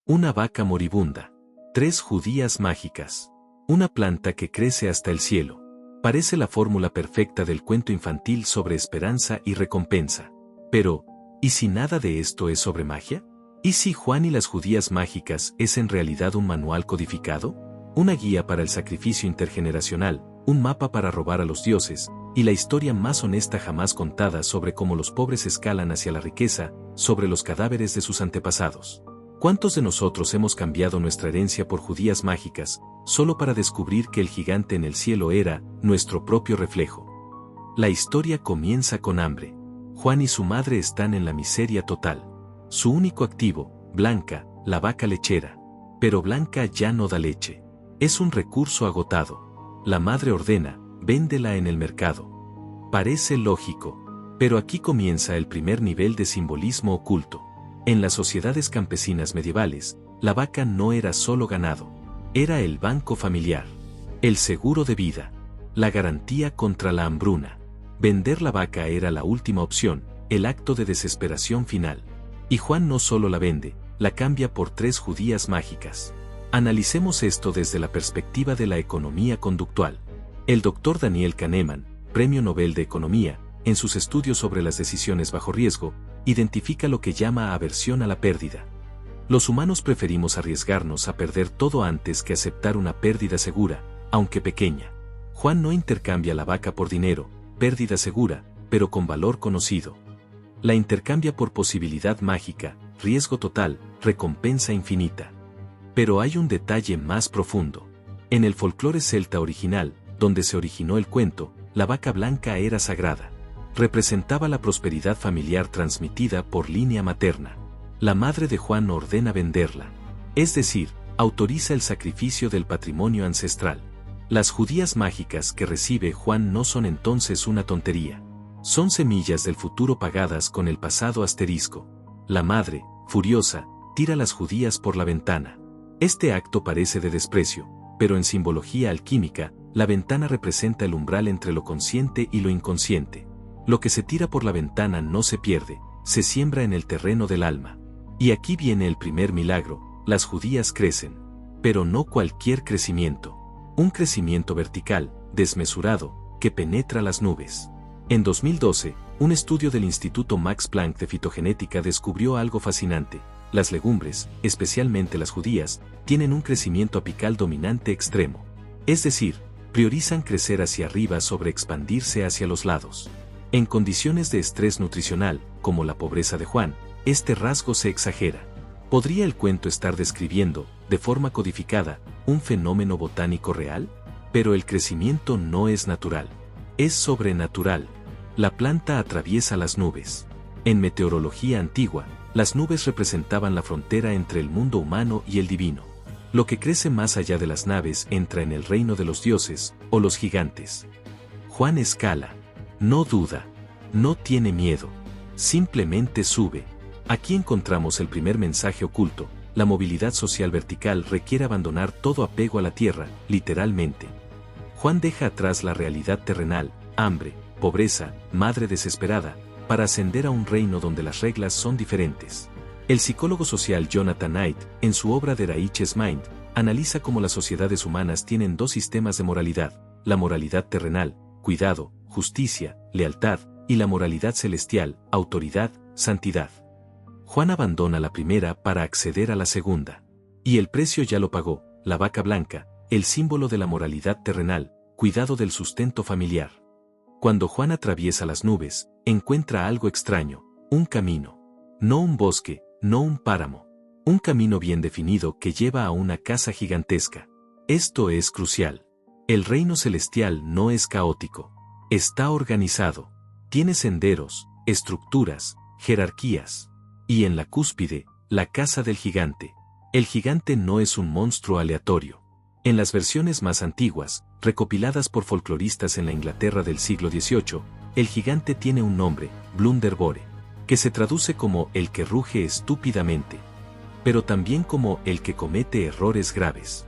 Una vaca moribunda. 3 judías mágicas. Una planta que crece hasta el cielo. Parece la fórmula perfecta del cuento infantil sobre esperanza y recompensa. Pero, ¿y si nada de esto es sobre magia? ¿Y si Juan y las judías mágicas es en realidad un manual codificado? Una guía para el sacrificio intergeneracional, un mapa para robar a los dioses, y la historia más honesta jamás contada sobre cómo los pobres escalan hacia la riqueza, sobre los cadáveres de sus antepasados. ¿Cuántos de nosotros hemos cambiado nuestra herencia por judías mágicas, solo para descubrir que el gigante en el cielo era nuestro propio reflejo? La historia comienza con hambre. Juan y su madre están en la miseria total. Su único activo, Blanca, la vaca lechera. Pero Blanca ya no da leche. Es un recurso agotado. La madre ordena, véndela en el mercado. Parece lógico. Pero aquí comienza el primer nivel de simbolismo oculto. En las sociedades campesinas medievales, la vaca no era solo ganado. Era el banco familiar. El seguro de vida. La garantía contra la hambruna. Vender la vaca era la última opción, el acto de desesperación final. Y Juan no solo la vende, la cambia por 3 judías mágicas. Analicemos esto desde la perspectiva de la economía conductual. El Dr. Daniel Kahneman, Premio Nobel de Economía, en sus estudios sobre las decisiones bajo riesgo, identifica lo que llama aversión a la pérdida. Los humanos preferimos arriesgarnos a perder todo antes que aceptar una pérdida segura, aunque pequeña. Juan no intercambia la vaca por dinero, pérdida segura, pero con valor conocido. La intercambia por posibilidad mágica, riesgo total, recompensa infinita. Pero hay un detalle más profundo. En el folclore celta original, donde se originó el cuento, la vaca blanca era sagrada. Representaba la prosperidad familiar transmitida por línea materna. La madre de Juan ordena venderla. Es decir, autoriza el sacrificio del patrimonio ancestral. Las judías mágicas que recibe Juan no son entonces una tontería. Son semillas del futuro pagadas con el pasado asterisco. La madre, furiosa, tira las judías por la ventana. Este acto parece de desprecio, pero en simbología alquímica, la ventana representa el umbral entre lo consciente y lo inconsciente. Lo que se tira por la ventana no se pierde, se siembra en el terreno del alma. Y aquí viene el primer milagro, las judías crecen. Pero no cualquier crecimiento. Un crecimiento vertical, desmesurado, que penetra las nubes. En 2012, un estudio del Instituto Max Planck de Fitogenética descubrió algo fascinante. Las legumbres, especialmente las judías, tienen un crecimiento apical dominante extremo. Es decir, priorizan crecer hacia arriba sobre expandirse hacia los lados. En condiciones de estrés nutricional, como la pobreza de Juan, este rasgo se exagera. ¿Podría el cuento estar describiendo, de forma codificada, un fenómeno botánico real? Pero el crecimiento no es natural. Es sobrenatural. La planta atraviesa las nubes. En meteorología antigua, las nubes representaban la frontera entre el mundo humano y el divino. Lo que crece más allá de las naves entra en el reino de los dioses, o los gigantes. Juan escala. No duda. No tiene miedo. Simplemente sube. Aquí encontramos el primer mensaje oculto. La movilidad social vertical requiere abandonar todo apego a la tierra, literalmente. Juan deja atrás la realidad terrenal, hambre, pobreza, madre desesperada, para ascender a un reino donde las reglas son diferentes. El psicólogo social Jonathan Haidt, en su obra The Righteous Mind, analiza cómo las sociedades humanas tienen 2 sistemas de moralidad, la moralidad terrenal, cuidado, justicia, lealtad, y la moralidad celestial, autoridad, santidad. Juan abandona la primera para acceder a la segunda. Y el precio ya lo pagó, la vaca blanca, el símbolo de la moralidad terrenal, cuidado del sustento familiar. Cuando Juan atraviesa las nubes, encuentra algo extraño, un camino. No un bosque, no un páramo. Un camino bien definido que lleva a una casa gigantesca. Esto es crucial. El reino celestial no es caótico. Está organizado. Tiene senderos, estructuras, jerarquías. Y en la cúspide, la casa del gigante. El gigante no es un monstruo aleatorio. En las versiones más antiguas, recopiladas por folcloristas en la Inglaterra del siglo XVIII, el gigante tiene un nombre, Blunderbore, que se traduce como el que ruge estúpidamente, pero también como el que comete errores graves.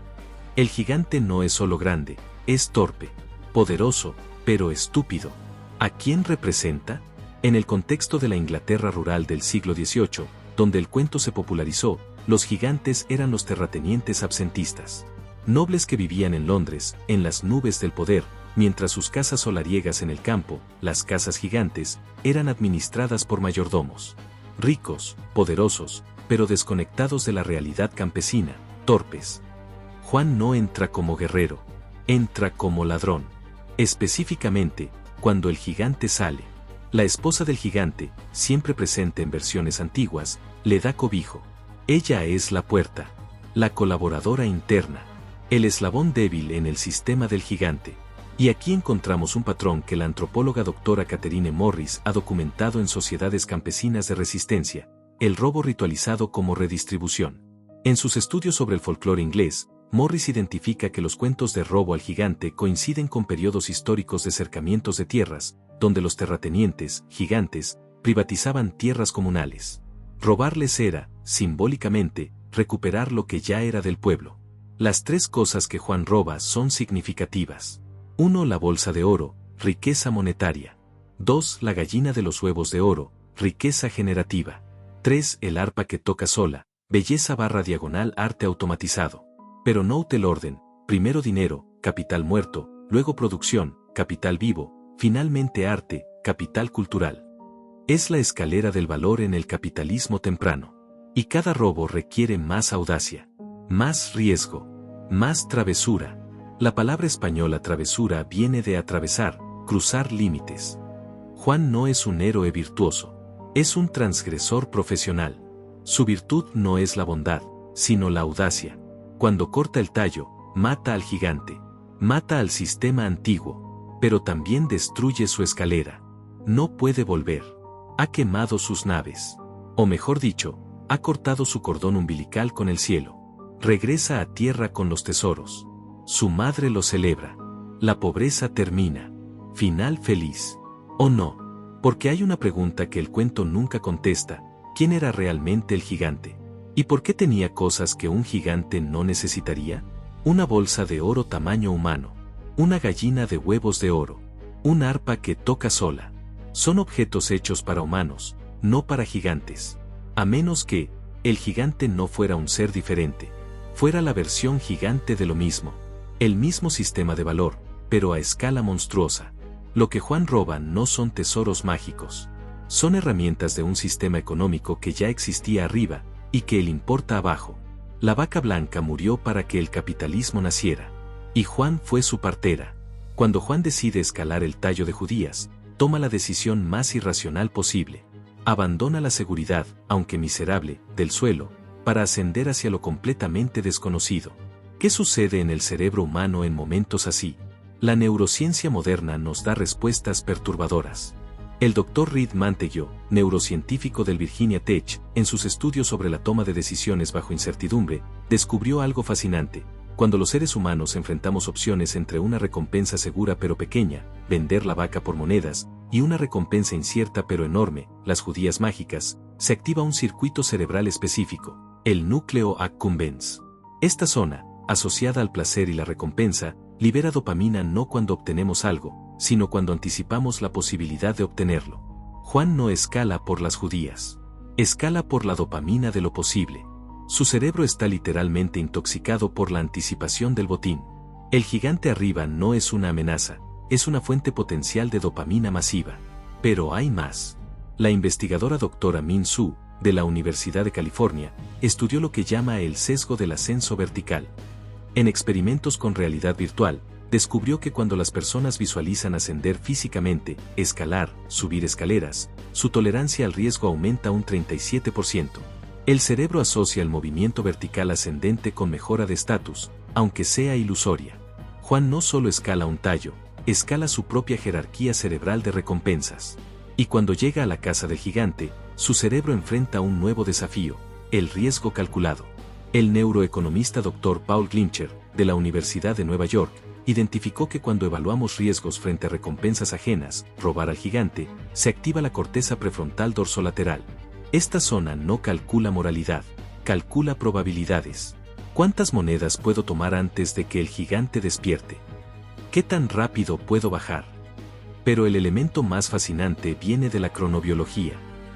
El gigante no es solo grande, es torpe, poderoso, pero estúpido. ¿A quién representa? En el contexto de la Inglaterra rural del siglo XVIII, donde el cuento se popularizó, Los gigantes eran los terratenientes absentistas. Nobles que vivían en Londres, en las nubes del poder, mientras sus casas solariegas en el campo, las casas gigantes, eran administradas por mayordomos. Ricos, poderosos, pero desconectados de la realidad campesina, torpes. Juan no entra como guerrero, entra como ladrón. Específicamente, cuando el gigante sale. La esposa del gigante, siempre presente en versiones antiguas, le da cobijo. Ella es la puerta, la colaboradora interna, el eslabón débil en el sistema del gigante. Y aquí encontramos un patrón que la antropóloga doctora Catherine Morris ha documentado en sociedades campesinas de resistencia, el robo ritualizado como redistribución. En sus estudios sobre el folclore inglés, Morris identifica que los cuentos de robo al gigante coinciden con periodos históricos de cercamientos de tierras, donde los terratenientes, gigantes, privatizaban tierras comunales. Robarles era, simbólicamente, recuperar lo que ya era del pueblo. Las tres cosas que Juan roba son significativas. 1. La bolsa de oro, riqueza monetaria. 2. La gallina de los huevos de oro, riqueza generativa. 3. El arpa que toca sola, belleza / arte automatizado. Pero note el orden: primero dinero, capital muerto, luego producción, capital vivo, finalmente arte, capital cultural. Es la escalera del valor en el capitalismo temprano. Y cada robo requiere más audacia, más riesgo, más travesura. La palabra española travesura viene de atravesar, cruzar límites. Juan no es un héroe virtuoso, es un transgresor profesional. Su virtud no es la bondad, sino la audacia. Cuando corta el tallo, mata al gigante, mata al sistema antiguo, pero también destruye su escalera. No puede volver. Ha quemado sus naves. O mejor dicho, ha cortado su cordón umbilical con el cielo. Regresa a tierra con los tesoros. Su madre lo celebra. La pobreza termina. Final feliz. ¿O no? Porque hay una pregunta que el cuento nunca contesta: ¿quién era realmente el gigante? ¿Y por qué tenía cosas que un gigante no necesitaría? Una bolsa de oro tamaño humano. Una gallina de huevos de oro. Un arpa que toca sola. Son objetos hechos para humanos, no para gigantes. A menos que el gigante no fuera un ser diferente. Fuera la versión gigante de lo mismo. El mismo sistema de valor, pero a escala monstruosa. Lo que Juan roba no son tesoros mágicos. Son herramientas de un sistema económico que ya existía arriba, y que él importa abajo. La vaca blanca murió para que el capitalismo naciera. Y Juan fue su partera. Cuando Juan decide escalar el tallo de Judías, toma la decisión más irracional posible. Abandona la seguridad, aunque miserable, del suelo, para ascender hacia lo completamente desconocido. ¿Qué sucede en el cerebro humano en momentos así? La neurociencia moderna nos da respuestas perturbadoras. El Dr. Reed Montague, neurocientífico del Virginia Tech, en sus estudios sobre la toma de decisiones bajo incertidumbre, descubrió algo fascinante. Cuando los seres humanos enfrentamos opciones entre una recompensa segura pero pequeña, vender la vaca por monedas, y una recompensa incierta pero enorme, las judías mágicas, se activa un circuito cerebral específico, el núcleo accumbens. Esta zona, asociada al placer y la recompensa, libera dopamina no cuando obtenemos algo, sino cuando anticipamos la posibilidad de obtenerlo. Juan no escala por las judías. Escala por la dopamina de lo posible. Su cerebro está literalmente intoxicado por la anticipación del botín. El gigante arriba no es una amenaza, es una fuente potencial de dopamina masiva. Pero hay más. La investigadora doctora Min Su, de la Universidad de California, estudió lo que llama el sesgo del ascenso vertical. En experimentos con realidad virtual, descubrió que cuando las personas visualizan ascender físicamente, escalar, subir escaleras, su tolerancia al riesgo aumenta un 37%. El cerebro asocia el movimiento vertical ascendente con mejora de estatus, aunque sea ilusoria. Juan no solo escala un tallo, escala su propia jerarquía cerebral de recompensas. Y cuando llega a la casa del gigante, su cerebro enfrenta un nuevo desafío, el riesgo calculado. El neuroeconomista Dr. Paul Glimcher, de la Universidad de Nueva York, identificó que cuando evaluamos riesgos frente a recompensas ajenas, robar al gigante, se activa la corteza prefrontal dorsolateral. Esta zona no calcula moralidad, calcula probabilidades. ¿Cuántas monedas puedo tomar antes de que el gigante despierte? ¿Qué tan rápido puedo bajar? Pero el elemento más fascinante viene de la cronobiología.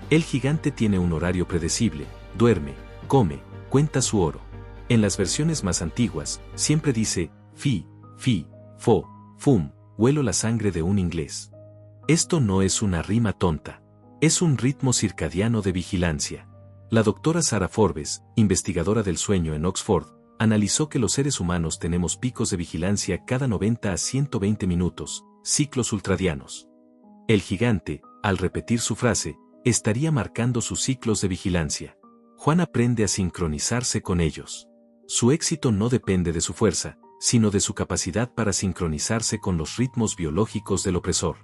El gigante tiene un horario predecible, duerme, come, cuenta su oro. En las versiones más antiguas, siempre dice, fi, fo, fum, huelo la sangre de un inglés. Esto no es una rima tonta. Es un ritmo circadiano de vigilancia. La doctora Sarah Forbes, investigadora del sueño en Oxford, analizó que los seres humanos tenemos picos de vigilancia cada 90 a 120 minutos, ciclos ultradianos. El gigante, al repetir su frase, estaría marcando sus ciclos de vigilancia. Juan aprende a sincronizarse con ellos. Su éxito no depende de su fuerza, sino de su capacidad para sincronizarse con los ritmos biológicos del opresor.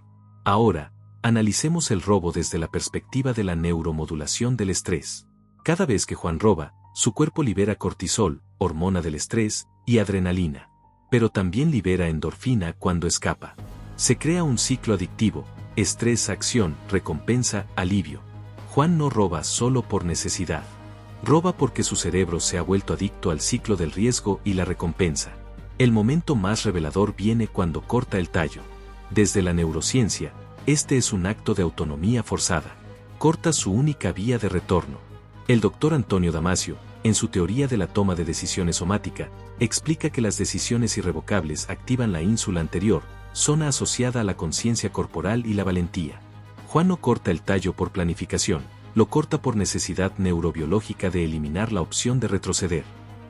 Ahora, analicemos el robo desde la perspectiva de la neuromodulación del estrés. Cada vez que Juan roba, su cuerpo libera cortisol, hormona del estrés, y adrenalina. Pero también libera endorfina cuando escapa. Se crea un ciclo adictivo: estrés, acción, recompensa, alivio. Juan no roba solo por necesidad. Roba porque su cerebro se ha vuelto adicto al ciclo del riesgo y la recompensa. El momento más revelador viene cuando corta el tallo. Desde la neurociencia, este es un acto de autonomía forzada. Corta su única vía de retorno. El doctor Antonio Damasio, en su teoría de la toma de decisiones somática, explica que las decisiones irrevocables activan la ínsula anterior, zona asociada a la conciencia corporal y la valentía. Juan no corta el tallo por planificación, lo corta por necesidad neurobiológica de eliminar la opción de retroceder.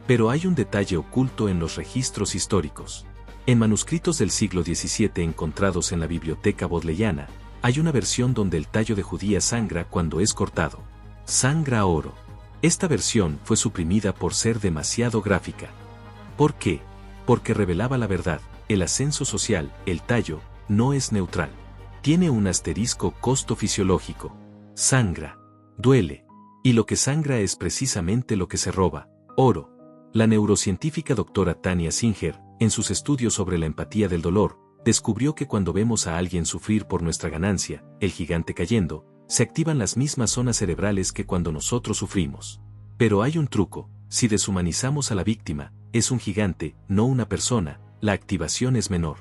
Pero hay un detalle oculto en los registros históricos. En manuscritos del siglo XVII encontrados en la biblioteca bodleiana, hay una versión donde el tallo de judía sangra cuando es cortado. Sangra oro. Esta versión fue suprimida por ser demasiado gráfica. ¿Por qué? Porque revelaba la verdad: el ascenso social, el tallo, no es neutral. Tiene un asterisco costo fisiológico. Sangra. Duele. Y lo que sangra es precisamente lo que se roba: oro. La neurocientífica doctora Tania Singer, en sus estudios sobre la empatía del dolor, descubrió que cuando vemos a alguien sufrir por nuestra ganancia, el gigante cayendo, se activan las mismas zonas cerebrales que cuando nosotros sufrimos. Pero hay un truco: si deshumanizamos a la víctima, es un gigante, no una persona, la activación es menor.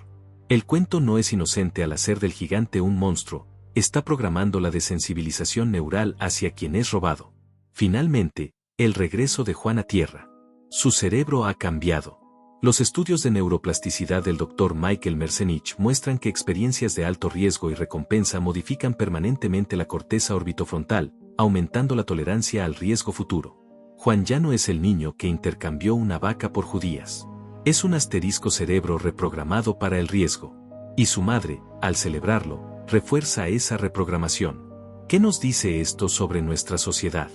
El cuento no es inocente al hacer del gigante un monstruo, está programando la desensibilización neural hacia quien es robado. Finalmente, el regreso de Juan a tierra. Su cerebro ha cambiado. Los estudios de neuroplasticidad del Dr. Michael Merzenich muestran que experiencias de alto riesgo y recompensa modifican permanentemente la corteza orbitofrontal, aumentando la tolerancia al riesgo futuro. Juan ya no es el niño que intercambió una vaca por judías. Es un asterisco cerebro reprogramado para el riesgo. Y su madre, al celebrarlo, refuerza esa reprogramación. ¿Qué nos dice esto sobre nuestra sociedad?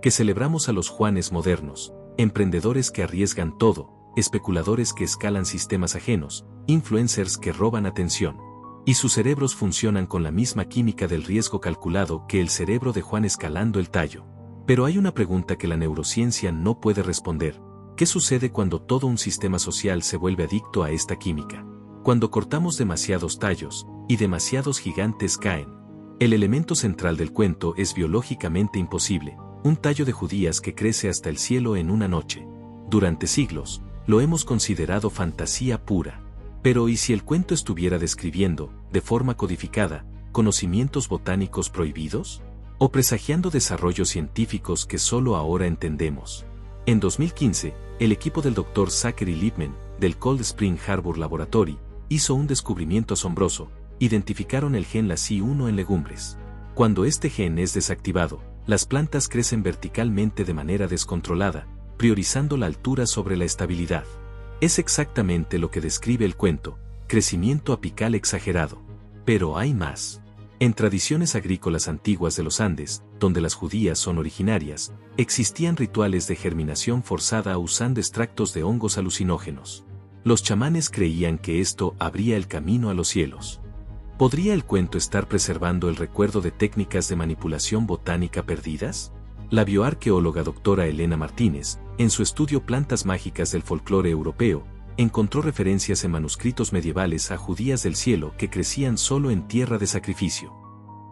Que celebramos a los Juanes modernos, emprendedores que arriesgan todo, especuladores que escalan sistemas ajenos, influencers que roban atención. Y sus cerebros funcionan con la misma química del riesgo calculado que el cerebro de Juan escalando el tallo. Pero hay una pregunta que la neurociencia no puede responder. ¿Qué sucede cuando todo un sistema social se vuelve adicto a esta química? Cuando cortamos demasiados tallos, y demasiados gigantes caen. El elemento central del cuento es biológicamente imposible: un tallo de judías que crece hasta el cielo en una noche. Durante siglos, lo hemos considerado fantasía pura. Pero ¿y si el cuento estuviera describiendo, de forma codificada, conocimientos botánicos prohibidos? ¿O presagiando desarrollos científicos que solo ahora entendemos? En 2015, el equipo del Dr. Zachary Lippman, del Cold Spring Harbor Laboratory, hizo un descubrimiento asombroso: identificaron el gen LAC1 en legumbres. Cuando este gen es desactivado, las plantas crecen verticalmente de manera descontrolada, priorizando la altura sobre la estabilidad. Es exactamente lo que describe el cuento: crecimiento apical exagerado. Pero hay más. En tradiciones agrícolas antiguas de los Andes, donde las judías son originarias, existían rituales de germinación forzada usando extractos de hongos alucinógenos. Los chamanes creían que esto abría el camino a los cielos. ¿Podría el cuento estar preservando el recuerdo de técnicas de manipulación botánica perdidas? La bioarqueóloga doctora Elena Martínez, en su estudio Plantas mágicas del folclore europeo, encontró referencias en manuscritos medievales a judías del cielo que crecían solo en tierra de sacrificio.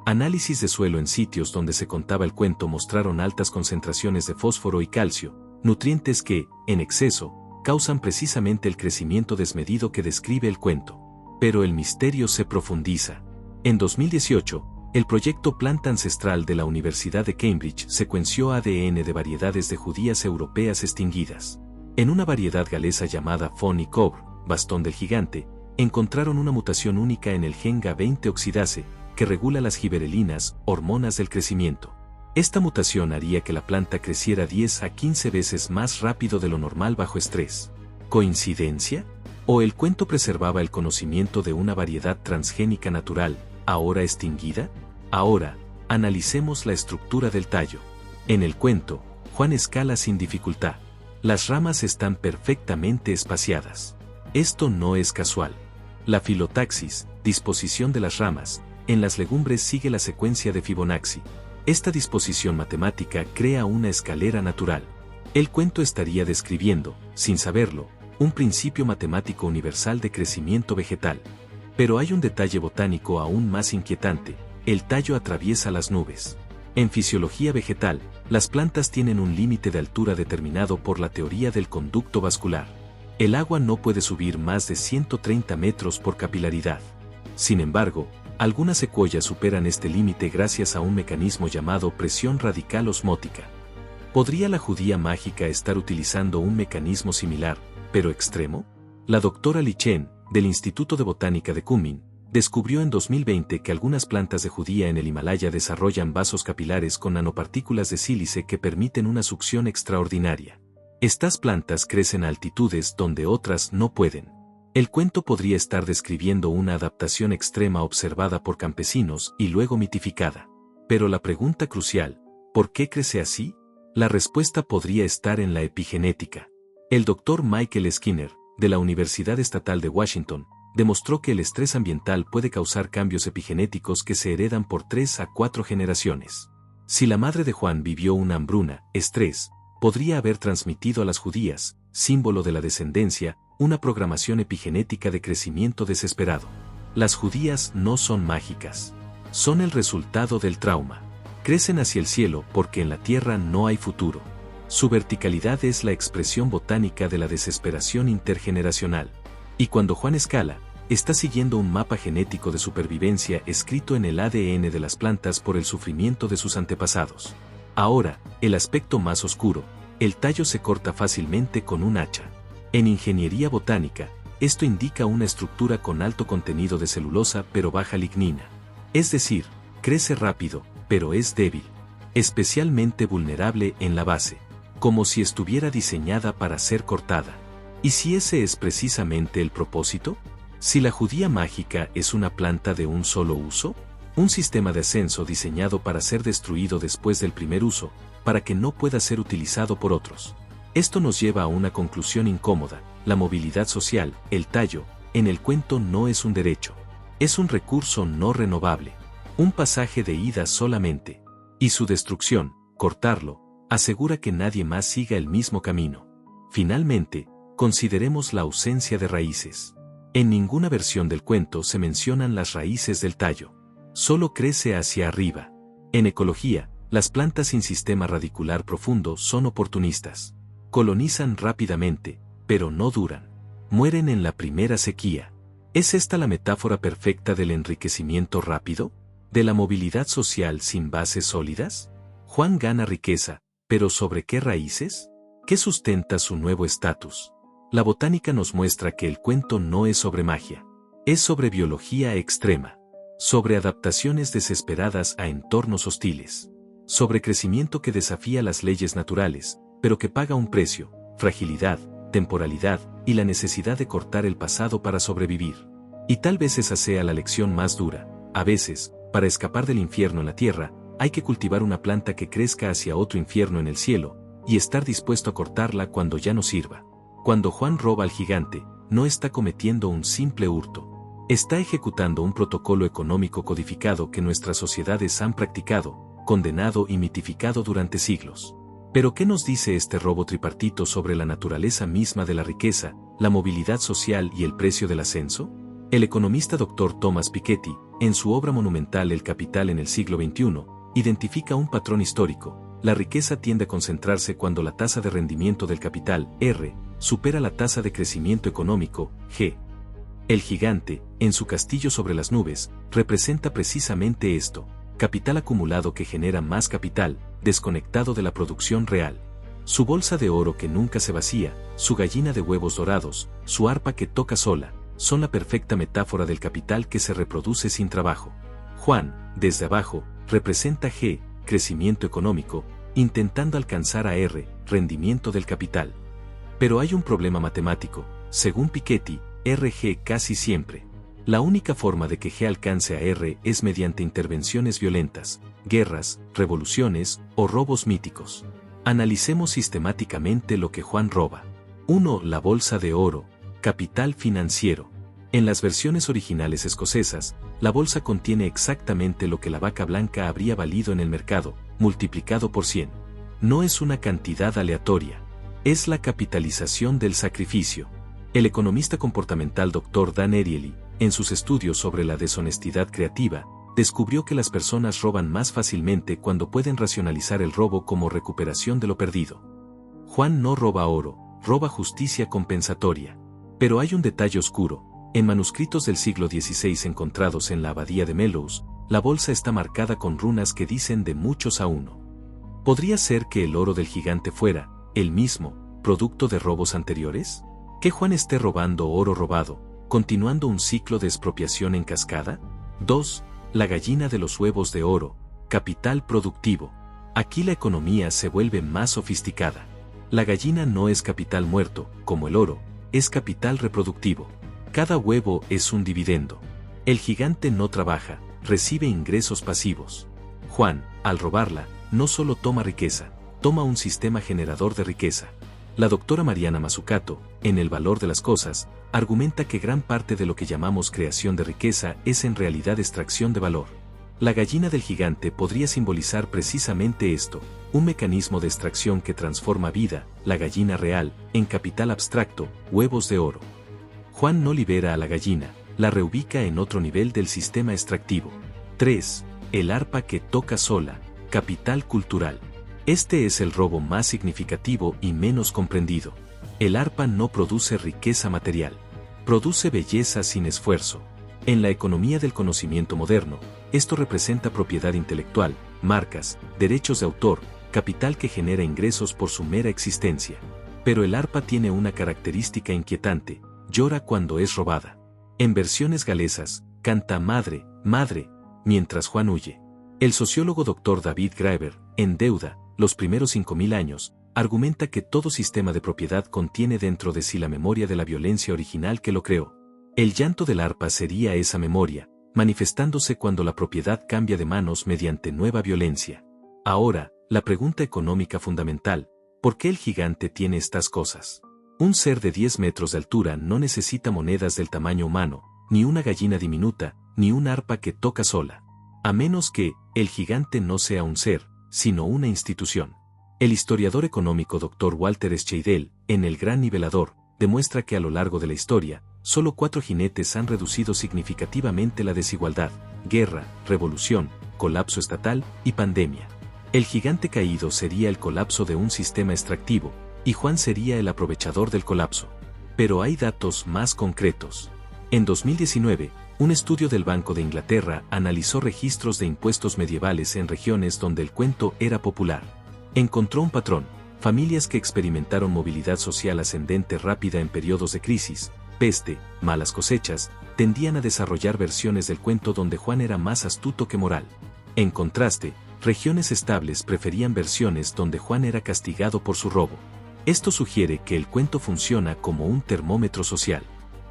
Análisis de suelo en sitios donde se contaba el cuento mostraron altas concentraciones de fósforo y calcio, nutrientes que, en exceso, causan precisamente el crecimiento desmedido que describe el cuento. Pero el misterio se profundiza. En 2018, El proyecto Planta Ancestral de la Universidad de Cambridge secuenció ADN de variedades de judías europeas extinguidas. En una variedad galesa llamada Fon y Cobre, bastón del gigante, encontraron una mutación única en el gen Ga20 oxidase, que regula las giberelinas, hormonas del crecimiento. Esta mutación haría que la planta creciera 10 a 15 veces más rápido de lo normal bajo estrés. ¿Coincidencia? ¿O el cuento preservaba el conocimiento de una variedad transgénica natural, ahora extinguida? Ahora, analicemos la estructura del tallo. En el cuento, Juan escala sin dificultad. Las ramas están perfectamente espaciadas. Esto no es casual. La filotaxis, disposición de las ramas, en las legumbres sigue la secuencia de Fibonacci. Esta disposición matemática crea una escalera natural. El cuento estaría describiendo, sin saberlo, un principio matemático universal de crecimiento vegetal. Pero hay un detalle botánico aún más inquietante: el tallo atraviesa las nubes. En fisiología vegetal, las plantas tienen un límite de altura determinado por la teoría del conducto vascular. El agua no puede subir más de 130 metros por capilaridad. Sin embargo, algunas secuoyas superan este límite gracias a un mecanismo llamado presión radical osmótica. ¿Podría la judía mágica estar utilizando un mecanismo similar, pero extremo? La doctora Li Chen, del Instituto de Botánica de Kunming, descubrió en 2020 que algunas plantas de judía en el Himalaya desarrollan vasos capilares con nanopartículas de sílice que permiten una succión extraordinaria. Estas plantas crecen a altitudes donde otras no pueden. El cuento podría estar describiendo una adaptación extrema observada por campesinos y luego mitificada. Pero la pregunta crucial, ¿por qué crece así? La respuesta podría estar en la epigenética. El doctor Michael Skinner, de la Universidad Estatal de Washington, demostró que el estrés ambiental puede causar cambios epigenéticos que se heredan por 3 a 4 generaciones. Si la madre de Juan vivió una hambruna, estrés, podría haber transmitido a las judías, símbolo de la descendencia, una programación epigenética de crecimiento desesperado. Las judías no son mágicas. Son el resultado del trauma. Crecen hacia el cielo porque en la tierra no hay futuro. Su verticalidad es la expresión botánica de la desesperación intergeneracional. Y cuando Juan escala, está siguiendo un mapa genético de supervivencia escrito en el ADN de las plantas por el sufrimiento de sus antepasados. Ahora, el aspecto más oscuro: el tallo se corta fácilmente con un hacha. En ingeniería botánica, esto indica una estructura con alto contenido de celulosa pero baja lignina. Es decir, crece rápido, pero es débil. Especialmente vulnerable en la base, como si estuviera diseñada para ser cortada. ¿Y si ese es precisamente el propósito? Si la judía mágica es una planta de un solo uso, un sistema de ascenso diseñado para ser destruido después del primer uso, para que no pueda ser utilizado por otros. Esto nos lleva a una conclusión incómoda: la movilidad social, el tallo, en el cuento no es un derecho. Es un recurso no renovable, un pasaje de ida solamente. Y su destrucción, cortarlo, asegura que nadie más siga el mismo camino. Finalmente, consideremos la ausencia de raíces. En ninguna versión del cuento se mencionan las raíces del tallo. Solo crece hacia arriba. En ecología, las plantas sin sistema radicular profundo son oportunistas. Colonizan rápidamente, pero no duran. Mueren en la primera sequía. ¿Es esta la metáfora perfecta del enriquecimiento rápido? ¿De la movilidad social sin bases sólidas? Juan gana riqueza, ¿pero sobre qué raíces? ¿Qué sustenta su nuevo estatus? La botánica nos muestra que el cuento no es sobre magia. Es sobre biología extrema. Sobre adaptaciones desesperadas a entornos hostiles. Sobre crecimiento que desafía las leyes naturales, pero que paga un precio: fragilidad, temporalidad y la necesidad de cortar el pasado para sobrevivir. Y tal vez esa sea la lección más dura. A veces, para escapar del infierno en la tierra, hay que cultivar una planta que crezca hacia otro infierno en el cielo, y estar dispuesto a cortarla cuando ya no sirva. Cuando Juan roba al gigante, no está cometiendo un simple hurto. Está ejecutando un protocolo económico codificado que nuestras sociedades han practicado, condenado y mitificado durante siglos. Pero ¿qué nos dice este robo tripartito sobre la naturaleza misma de la riqueza, la movilidad social y el precio del ascenso? El economista Dr. Thomas Piketty, en su obra monumental El Capital en el siglo XXI, identifica un patrón histórico. La riqueza tiende a concentrarse cuando la tasa de rendimiento del capital, R, supera la tasa de crecimiento económico, G. El gigante, en su castillo sobre las nubes, representa precisamente esto. capital acumulado que genera más capital, desconectado de la producción real. Su bolsa de oro que nunca se vacía, su gallina de huevos dorados, su arpa que toca sola, son la perfecta metáfora del capital que se reproduce sin trabajo. Juan, desde abajo, representa G, crecimiento económico, intentando alcanzar a R, rendimiento del capital. Pero hay un problema matemático, según Piketty, RG casi siempre. La única forma de que G alcance a R es mediante intervenciones violentas, guerras, revoluciones o robos míticos. Analicemos sistemáticamente lo que Juan roba. 1. La bolsa de oro, capital financiero. En las versiones originales escocesas, la bolsa contiene exactamente lo que la vaca blanca habría valido en el mercado, multiplicado por 100. No es una cantidad aleatoria. Es la capitalización del sacrificio. El economista comportamental Dr. Dan Ariely, en sus estudios sobre la deshonestidad creativa, descubrió que las personas roban más fácilmente cuando pueden racionalizar el robo como recuperación de lo perdido. Juan no roba oro, roba justicia compensatoria. Pero hay un detalle oscuro. En manuscritos del siglo XVI encontrados en la abadía de Mellows, la bolsa está marcada con runas que dicen de muchos a uno. ¿Podría ser que el oro del gigante fuera, el mismo, producto de robos anteriores? ¿Que Juan esté robando oro robado, continuando un ciclo de expropiación en cascada? 2. La gallina de los huevos de oro, capital productivo. Aquí la economía se vuelve más sofisticada. La gallina no es capital muerto, como el oro, es capital reproductivo. Cada huevo es un dividendo. El gigante no trabaja, recibe ingresos pasivos. Juan, al robarla, no solo toma riqueza, toma un sistema generador de riqueza. La doctora Mariana Mazzucato, en El valor de las cosas, argumenta que gran parte de lo que llamamos creación de riqueza es en realidad extracción de valor. La gallina del gigante podría simbolizar precisamente esto, un mecanismo de extracción que transforma vida, la gallina real, en capital abstracto, huevos de oro. Juan no libera a la gallina, la reubica en otro nivel del sistema extractivo. 3. El arpa que toca sola, capital cultural. Este es el robo más significativo y menos comprendido. El arpa no produce riqueza material, produce belleza sin esfuerzo. En la economía del conocimiento moderno, esto representa propiedad intelectual, marcas, derechos de autor, capital que genera ingresos por su mera existencia. Pero el arpa tiene una característica inquietante. Llora cuando es robada. En versiones galesas, canta madre, madre, mientras Juan huye. El sociólogo Dr. David Graeber, en Deuda, los primeros 5000 años, argumenta que todo sistema de propiedad contiene dentro de sí la memoria de la violencia original que lo creó. El llanto del arpa sería esa memoria, manifestándose cuando la propiedad cambia de manos mediante nueva violencia. Ahora, la pregunta económica fundamental, ¿por qué el gigante tiene estas cosas? Un ser de 10 metros de altura no necesita monedas del tamaño humano, ni una gallina diminuta, ni un arpa que toca sola. A menos que, el gigante no sea un ser, sino una institución. El historiador económico Dr. Walter Scheidel, en El Gran Nivelador, demuestra que a lo largo de la historia, solo 4 jinetes han reducido significativamente la desigualdad: guerra, revolución, colapso estatal y pandemia. El gigante caído sería el colapso de un sistema extractivo, y Juan sería el aprovechador del colapso. Pero hay datos más concretos. En 2019, un estudio del Banco de Inglaterra analizó registros de impuestos medievales en regiones donde el cuento era popular. Encontró un patrón: familias que experimentaron movilidad social ascendente rápida en periodos de crisis, peste, malas cosechas, tendían a desarrollar versiones del cuento donde Juan era más astuto que moral. En contraste, regiones estables preferían versiones donde Juan era castigado por su robo. Esto sugiere que el cuento funciona como un termómetro social.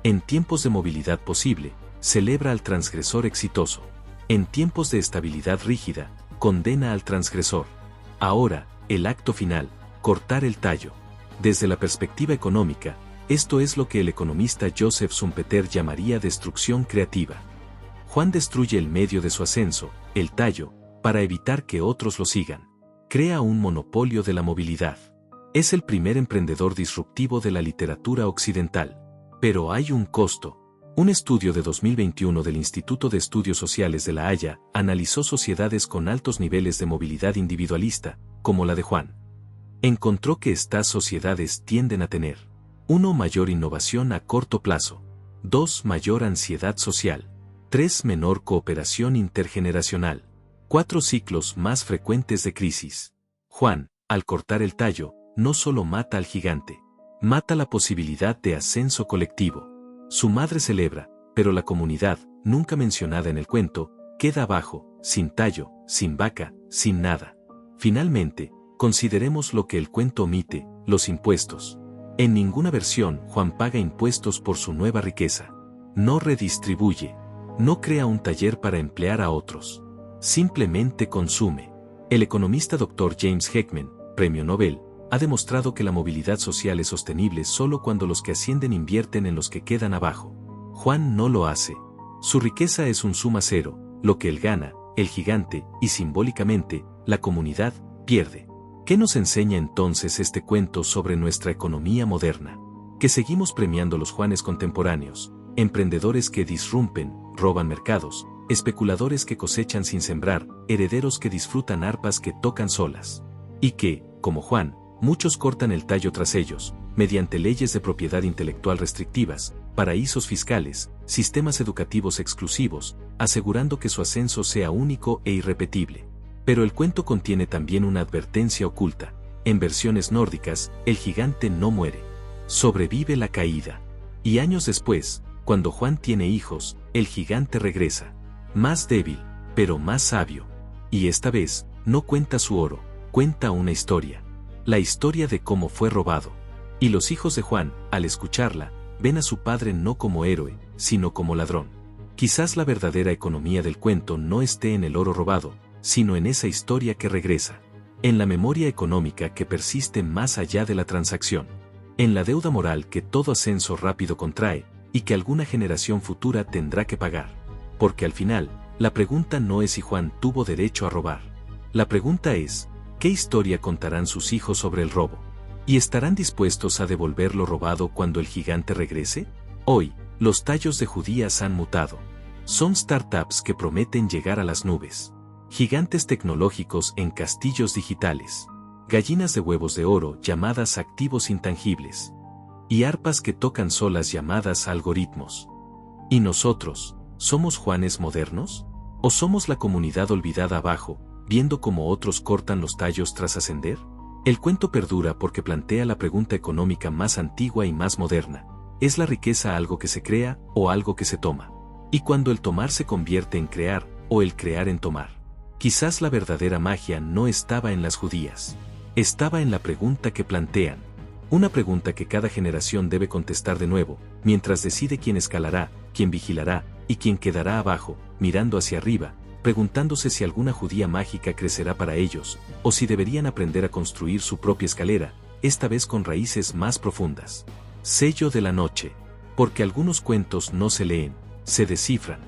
En tiempos de movilidad posible, celebra al transgresor exitoso. En tiempos de estabilidad rígida, condena al transgresor. Ahora, el acto final, cortar el tallo. Desde la perspectiva económica, esto es lo que el economista Joseph Schumpeter llamaría destrucción creativa. Juan destruye el medio de su ascenso, el tallo, para evitar que otros lo sigan. Crea un monopolio de la movilidad. Es el primer emprendedor disruptivo de la literatura occidental. Pero hay un costo. Un estudio de 2021 del Instituto de Estudios Sociales de La Haya analizó sociedades con altos niveles de movilidad individualista, como la de Juan. Encontró que estas sociedades tienden a tener: 1. Mayor innovación a corto plazo. 2. Mayor ansiedad social. 3. Menor cooperación intergeneracional. 4 ciclos más frecuentes de crisis. Juan, al cortar el tallo, no solo mata al gigante, mata la posibilidad de ascenso colectivo. Su madre celebra, pero la comunidad, nunca mencionada en el cuento, queda abajo, sin tallo, sin vaca, sin nada. Finalmente, consideremos lo que el cuento omite, los impuestos. En ninguna versión Juan paga impuestos por su nueva riqueza. No redistribuye. No crea un taller para emplear a otros. Simplemente consume. El economista Dr. James Heckman, Premio Nobel, ha demostrado que la movilidad social es sostenible solo cuando los que ascienden invierten en los que quedan abajo. Juan no lo hace. Su riqueza es un suma cero, lo que él gana, el gigante, y simbólicamente, la comunidad, pierde. ¿Qué nos enseña entonces este cuento sobre nuestra economía moderna? Que seguimos premiando los Juanes contemporáneos, emprendedores que disrumpen, roban mercados, especuladores que cosechan sin sembrar, herederos que disfrutan arpas que tocan solas. Y que, como Juan, muchos cortan el tallo tras ellos, mediante leyes de propiedad intelectual restrictivas, paraísos fiscales, sistemas educativos exclusivos, asegurando que su ascenso sea único e irrepetible. Pero el cuento contiene también una advertencia oculta. En versiones nórdicas, el gigante no muere. Sobrevive la caída. Y años después, cuando Juan tiene hijos, el gigante regresa. Más débil, pero más sabio. Y esta vez, no cuenta su oro, cuenta una historia. La historia de cómo fue robado. Y los hijos de Juan, al escucharla, ven a su padre no como héroe, sino como ladrón. Quizás la verdadera economía del cuento no esté en el oro robado, sino en esa historia que regresa. En la memoria económica que persiste más allá de la transacción. En la deuda moral que todo ascenso rápido contrae, y que alguna generación futura tendrá que pagar. Porque al final, la pregunta no es si Juan tuvo derecho a robar. La pregunta es, ¿qué historia contarán sus hijos sobre el robo? ¿Y estarán dispuestos a devolver lo robado cuando el gigante regrese? Hoy, los tallos de judías han mutado. Son startups que prometen llegar a las nubes. Gigantes tecnológicos en castillos digitales. Gallinas de huevos de oro llamadas activos intangibles. Y arpas que tocan solas llamadas algoritmos. ¿Y nosotros, somos Juanes modernos? ¿O somos la comunidad olvidada abajo, viendo cómo otros cortan los tallos tras ascender? El cuento perdura porque plantea la pregunta económica más antigua y más moderna. ¿Es la riqueza algo que se crea o algo que se toma? Y cuando el tomar se convierte en crear, o el crear en tomar. Quizás la verdadera magia no estaba en las judías. Estaba en la pregunta que plantean. Una pregunta que cada generación debe contestar de nuevo, mientras decide quién escalará, quién vigilará, y quién quedará abajo, mirando hacia arriba, preguntándose si alguna judía mágica crecerá para ellos, o si deberían aprender a construir su propia escalera, esta vez con raíces más profundas. Sello de la noche. Porque algunos cuentos no se leen, se descifran.